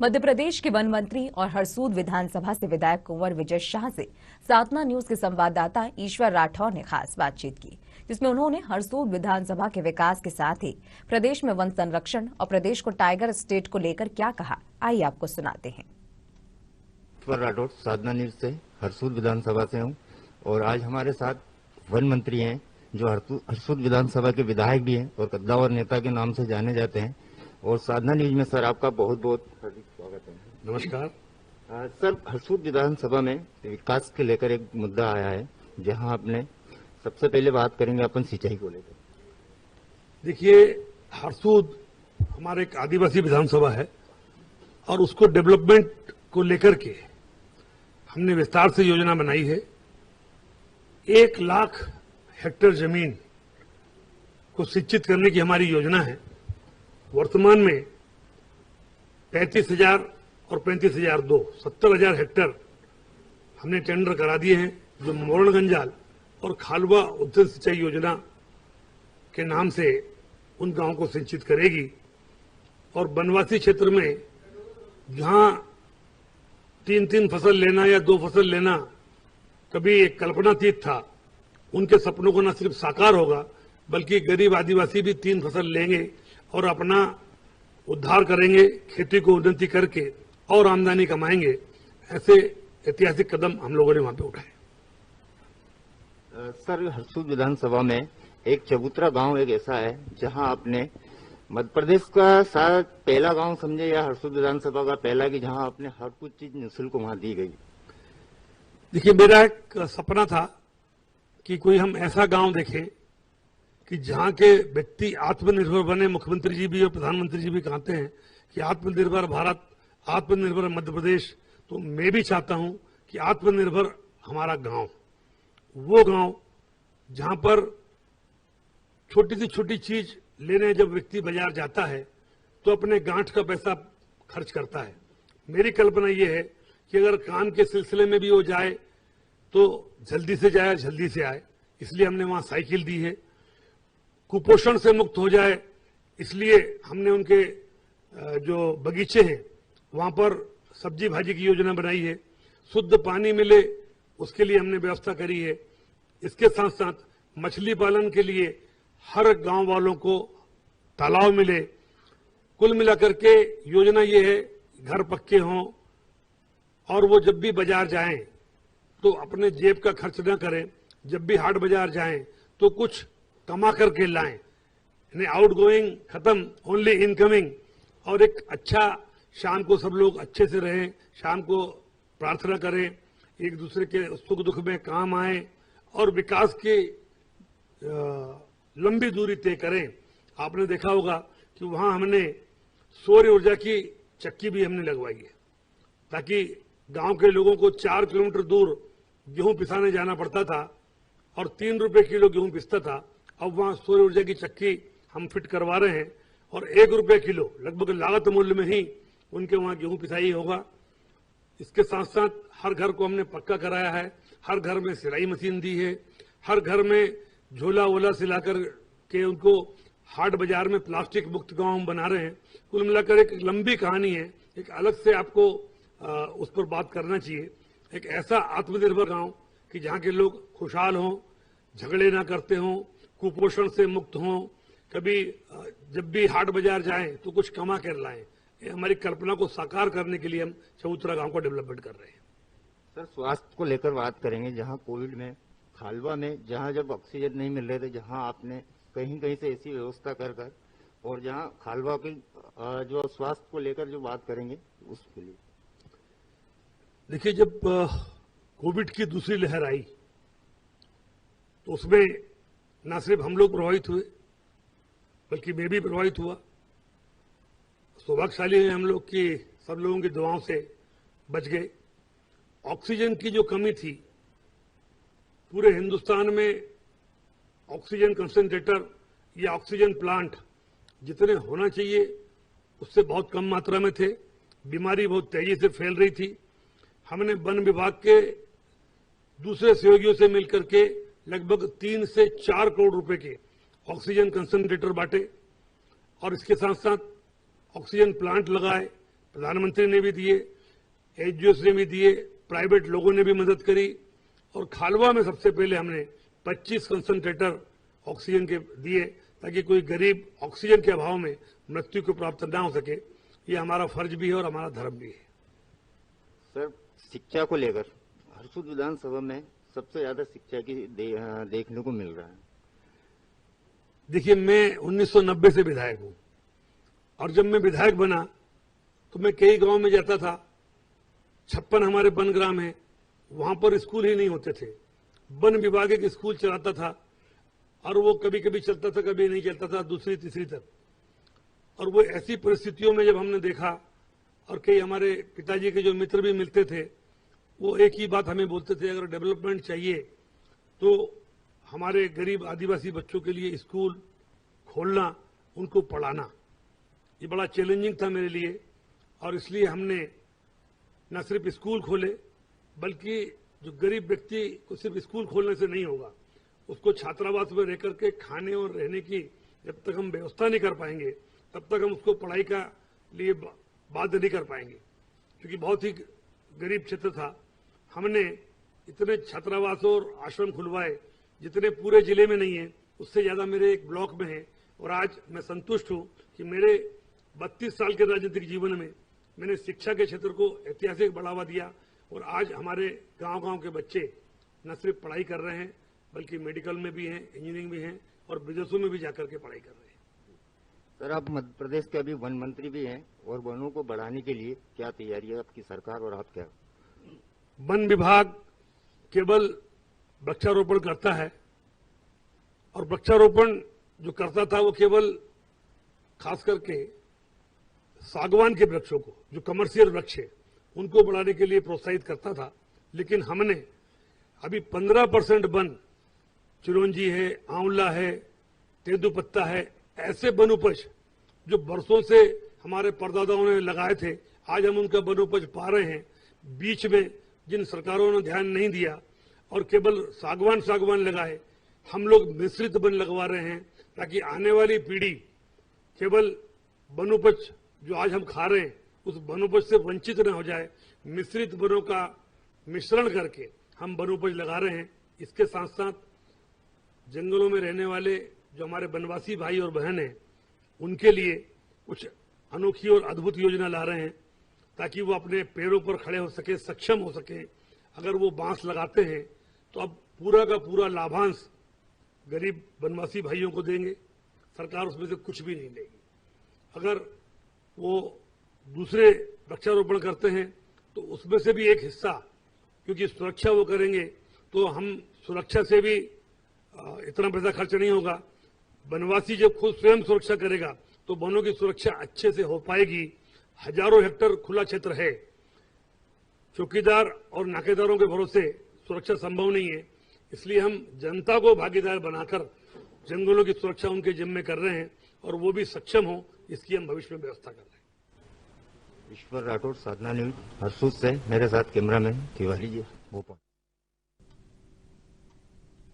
मध्य प्रदेश के वन मंत्री और हरसूद विधानसभा से विधायक कुंवर विजय शाह से सातना न्यूज के संवाददाता ईश्वर राठौर ने खास बातचीत की, जिसमें उन्होंने हरसूद विधानसभा के विकास के साथ ही प्रदेश में वन संरक्षण और प्रदेश को टाइगर स्टेट को लेकर क्या कहा, आइए आपको सुनाते हैं। ईश्वर राठौर, सातना न्यूज से हरसूद विधानसभा से हूँ और आज हमारे साथ वन मंत्री हैं जो हरसूद विधानसभा के विधायक भी हैं और कद्दावर नेता के नाम से जाने जाते हैं। और साधना न्यूज में सर आपका बहुत बहुत हार्दिक स्वागत है। नमस्कार सर, हरसूद विधानसभा में विकास के लेकर एक मुद्दा आया है, जहां आपने सबसे पहले बात करेंगे अपन सिंचाई को लेकर। देखिए, हरसूद हमारे एक आदिवासी विधानसभा है और उसको डेवलपमेंट को लेकर के हमने विस्तार से योजना बनाई है। 1 लाख हेक्टेयर जमीन को सिंचित करने की हमारी योजना है। वर्तमान में 35,000 और 35,002 70,000 हेक्टेयर हमने टेंडर करा दिए हैं, जो मोरणगंजाल और खालवा उद्यम सिंचाई योजना के नाम से उन गांवों को सिंचित करेगी। और वनवासी क्षेत्र में जहां 3 फसल लेना या 2 फसल लेना कभी एक कल्पनातीत था, उनके सपनों को न सिर्फ साकार होगा बल्कि गरीब आदिवासी भी 3 फसल लेंगे और अपना उद्धार करेंगे, खेती को उन्नति करके और आमदनी कमाएंगे। ऐसे ऐतिहासिक कदम हम लोगों ने वहां पे उठाए। सर, हरसूद विधानसभा में एक चबूतरा गांव एक ऐसा है जहां आपने मध्य प्रदेश का शायद पहला गांव समझे या हरसूद विधानसभा का पहला कि जहां आपने हर कुछ चीज निःशुल्क वहां दी गई। देखिए, मेरा एक सपना था कि कोई हम ऐसा गांव देखें कि जहां के व्यक्ति आत्मनिर्भर बने। मुख्यमंत्री जी भी और प्रधानमंत्री जी भी कहते हैं कि आत्मनिर्भर भारत, आत्मनिर्भर मध्य प्रदेश। तो मैं भी चाहता हूं कि आत्मनिर्भर हमारा गांव, वो गांव जहां पर छोटी से छोटी चीज लेने जब व्यक्ति बाजार जाता है तो अपने गांठ का पैसा खर्च करता है। मेरी कल्पना ये है कि अगर काम के सिलसिले में भी वो जाए तो जल्दी से जाए, जल्दी से आए। इसलिए हमने वहां साइकिल दी है। कुपोषण से मुक्त हो जाए, इसलिए हमने उनके जो बगीचे हैं वहां पर सब्जी भाजी की योजना बनाई है। शुद्ध पानी मिले, उसके लिए हमने व्यवस्था करी है। इसके साथ साथ मछली पालन के लिए हर गांव वालों को तालाब मिले। कुल मिलाकर के योजना ये है, घर पक्के हों और वो जब भी बाजार जाएं तो अपने जेब का खर्च न करें। जब भी हाट बाजार जाएं तो कुछ कमा करके लाएं, यानी आउट गोइंग खत्म, ओनली इनकमिंग। और एक अच्छा शाम को सब लोग अच्छे से रहें, शाम को प्रार्थना करें, एक दूसरे के सुख दुख में काम आए और विकास की लंबी दूरी तय करें। आपने देखा होगा कि वहां हमने सौर ऊर्जा की चक्की भी हमने लगवाई है, ताकि गांव के लोगों को 4 किलोमीटर दूर गेहूं पिसाने जाना पड़ता था और 3 रुपए किलो गेहूं पिसता था। अब वहां सौर ऊर्जा की चक्की हम फिट करवा रहे हैं और 1 रुपए किलो लगभग लागत मूल्य में ही उनके वहां गेहूं पिसाई होगा। इसके साथ साथ हर घर को हमने पक्का कराया है, हर घर में सिलाई मशीन दी है, हर घर में झोला वोला सिलाकर के उनको हाट बाजार में प्लास्टिक मुक्त गांव हम बना रहे हैं। कुल मिलाकर एक लंबी कहानी है, एक अलग से आपको उस पर बात करना चाहिए। एक ऐसा आत्मनिर्भर गांव कि जहां के लोग खुशहाल हों, झगड़े ना करते हों, कुपोषण से मुक्त हों, कभी जब भी हाट बाजार जाएं तो कुछ कमा कर लाएं। ये हमारी कल्पना को साकार करने के लिए हम चबूतरा गांव को डेवलपमेंट कर रहे हैं। सर, स्वास्थ्य को लेकर बात करेंगे। जहां कोविड में खालवा में जहां जब ऑक्सीजन नहीं मिल रहे थे, जहां आपने कहीं कहीं से ऐसी व्यवस्था कर और जहां खालवा की जो स्वास्थ्य को लेकर जो बात करेंगे उसके लिए। देखिए, जब कोविड की दूसरी लहर आई तो उसमें न सिर्फ हम लोग प्रभावित हुए बल्कि मैं भी प्रभावित हुआ। सौभाग्यशाली हैं हम लोग कि सब लोगों की दुआओं से बच गए। ऑक्सीजन की जो कमी थी, पूरे हिंदुस्तान में ऑक्सीजन कंसंट्रेटर या ऑक्सीजन प्लांट जितने होना चाहिए उससे बहुत कम मात्रा में थे। बीमारी बहुत तेजी से फैल रही थी। हमने वन विभाग के दूसरे सहयोगियों से मिलकर के लगभग 3 से 4 करोड़ रुपए के ऑक्सीजन कंसंट्रेटर बांटे और इसके साथ साथ ऑक्सीजन प्लांट लगाए, प्रधानमंत्री ने भी दिए, एनजीओ ने भी दिए, प्राइवेट लोगों ने भी मदद करी। और खालवा में सबसे पहले हमने 25 कंसंट्रेटर ऑक्सीजन के दिए ताकि कोई गरीब ऑक्सीजन के अभाव में मृत्यु को प्राप्त ना हो सके। ये हमारा फर्ज भी है और हमारा धर्म भी है। सर, शिक्षा को लेकर हरसूद विधानसभा में सबसे ज्यादा शिक्षा की देखने को मिल रहा है। देखिए, मैं 1990 से विधायक हूं और जब मैं विधायक बना तो मैं कई गांव में जाता था। 56 हमारे वन ग्राम है, वहां पर स्कूल ही नहीं होते थे। वन विभाग एक स्कूल चलाता था और वो कभी कभी चलता था, कभी नहीं चलता था, दूसरी तीसरी तक। और वो ऐसी परिस्थितियों में जब हमने देखा, और कई हमारे पिताजी के जो मित्र भी मिलते थे, वो एक ही बात हमें बोलते थे, अगर डेवलपमेंट चाहिए तो हमारे गरीब आदिवासी बच्चों के लिए स्कूल खोलना, उनको पढ़ाना। ये बड़ा चैलेंजिंग था मेरे लिए और इसलिए हमने न सिर्फ स्कूल खोले, बल्कि जो गरीब व्यक्ति को सिर्फ स्कूल खोलने से नहीं होगा, उसको छात्रावास में रह करके खाने और रहने की जब तक हम व्यवस्था नहीं कर पाएंगे, तब तक हम उसको पढ़ाई का लिए बाध्य नहीं कर पाएंगे। क्योंकि बहुत ही गरीब क्षेत्र था। हमने इतने छात्रावास और आश्रम खुलवाए जितने पूरे जिले में नहीं है, उससे ज्यादा मेरे एक ब्लॉक में है। और आज मैं संतुष्ट हूं कि मेरे 32 साल के राजनीतिक जीवन में मैंने शिक्षा के क्षेत्र को ऐतिहासिक बढ़ावा दिया और आज हमारे गांव-गांव के बच्चे न सिर्फ पढ़ाई कर रहे हैं, बल्कि मेडिकल में भी हैं, इंजीनियरिंग भी हैं और विदेशों में भी जाकर के पढ़ाई कर रहे हैं। सर, आप मध्य प्रदेश के अभी वन मंत्री भी हैं और वनों को बढ़ाने के लिए क्या तैयारी है आपकी सरकार और आप क्या? वन विभाग केवल वृक्षारोपण करता है और वृक्षारोपण जो करता था वो केवल खास करके सागवान के वृक्षों को, जो कमर्शियल वृक्ष है, उनको बढ़ाने के लिए प्रोत्साहित करता था। लेकिन हमने अभी 15% वन, चिरौंजी है, आंवला है, तेंदुपत्ता है, ऐसे वन उपज जो बरसों से हमारे परदादाओं ने लगाए थे, आज हम उनका वन उपज पा रहे हैं। बीच में जिन सरकारों ने ध्यान नहीं दिया और केवल सागवान लगाए, हम लोग मिश्रित वन लगवा रहे हैं ताकि आने वाली पीढ़ी केवल वन उपज जो आज हम खा रहे हैं उस वन उपज से वंचित न हो जाए। मिश्रित वनों का मिश्रण करके हम वन उपज लगा रहे हैं। इसके साथ साथ जंगलों में रहने वाले जो हमारे वनवासी भाई और बहन हैं, उनके लिए कुछ अनोखी और अद्भुत योजना ला रहे हैं ताकि वो अपने पैरों पर खड़े हो सके, सक्षम हो सके। अगर वो बांस लगाते हैं तो अब पूरा का पूरा लाभांश गरीब वनवासी भाइयों को देंगे, सरकार उसमें से कुछ भी नहीं लेगी। अगर वो दूसरे वृक्षारोपण करते हैं तो उसमें से भी एक हिस्सा, क्योंकि सुरक्षा वो करेंगे तो हम सुरक्षा से भी इतना पैसा खर्च नहीं होगा। वनवासी जब खुद स्वयं सुरक्षा करेगा तो वनों की सुरक्षा अच्छे से हो पाएगी। हजारों हेक्टेयर खुला क्षेत्र है, चौकीदार और नाकेदारों के भरोसे सुरक्षा संभव नहीं है। इसलिए हम जनता को भागीदार बनाकर जंगलों की सुरक्षा उनके जिम्मे कर रहे हैं और वो भी सक्षम हो, इसकी हम भविष्य में व्यवस्था कर रहे हैं। ईश्वर राठौड़, साधना न्यूज, हरसूद से। मेरे साथ कैमरा मैन तिवारी जी, भोपाल।